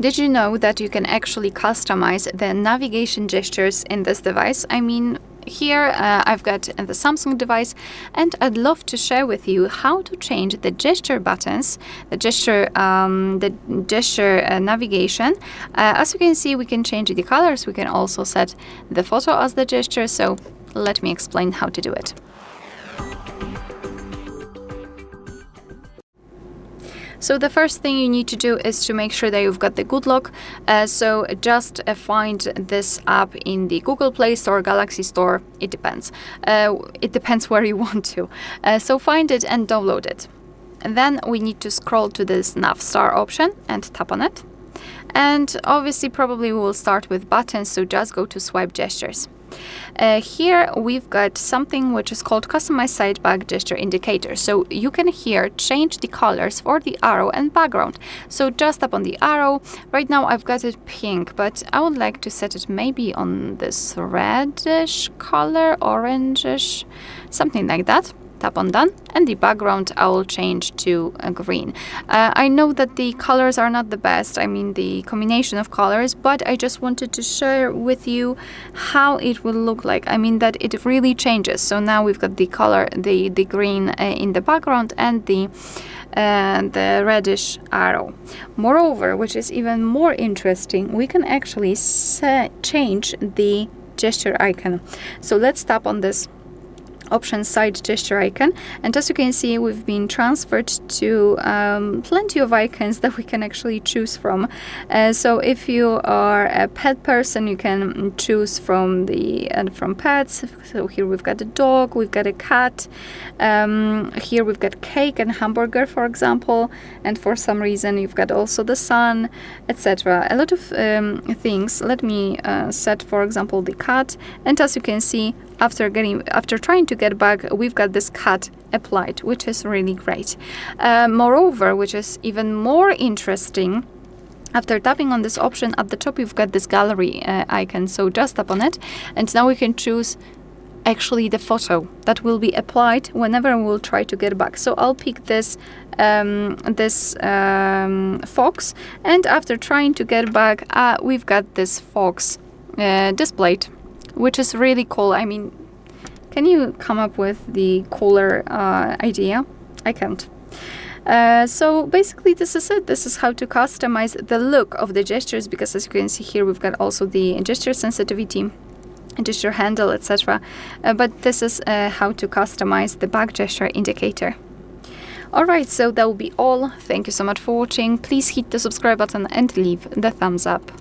Did you know that you can actually customize the navigation gestures in this device? I mean, here I've got the Samsung device, and I'd love to share with you how to change the gesture buttons, the gesture navigation. As you can see, we can change the colors. We can also set the photo as the gesture. So let me explain how to do it. So the first thing you need to do is to make sure that you've got the good lock. So just find this app in the Google Play Store, Galaxy Store. It depends. It depends where you want to. So find it and download it. And then we need to scroll to this NavStar option and tap on it. And obviously, probably we will start with buttons. So just go to swipe gestures. Here we've got something which is called Customize Sidebar Gesture Indicator. So you can here change the colors for the arrow and background. So just tap on the arrow. Right now I've got it pink, but I would like to set it maybe on this reddish color, orangish, something like that. Tap on done, and the background I will change to green. I know that the colors are not the best, I mean the combination of colors, but I just wanted to share with you how it will look like. I mean that it really changes. So now we've got the color, the green in the background and the reddish arrow. Moreover, which is even more interesting, we can actually change the gesture icon. So let's tap on this option side gesture icon, and as you can see, we've been transferred to plenty of icons that we can actually choose from. So if you are a pet person, you can choose from pets. So here we've got a dog, we've got a cat, here we've got cake and hamburger, for example, and for some reason you've got also the sun, etc. A lot of things. Let me set, for example, the cat, and as you can see, after trying to get back, we've got this cat applied, which is really great. Moreover, which is even more interesting, after tapping on this option at the top, you've got this gallery icon. So just tap on it, and now we can choose actually the photo that will be applied whenever we'll try to get back. So I'll pick this fox, and after trying to get back, we've got this fox displayed, which is really cool. I mean, can you come up with the cooler idea? I can't. So basically this is it. This is how to customize the look of the gestures, because as you can see here, we've got also the gesture sensitivity, gesture handle, etc. But this is how to customize the back gesture indicator. Alright, so that will be all. Thank you so much for watching. Please hit the subscribe button and leave the thumbs up.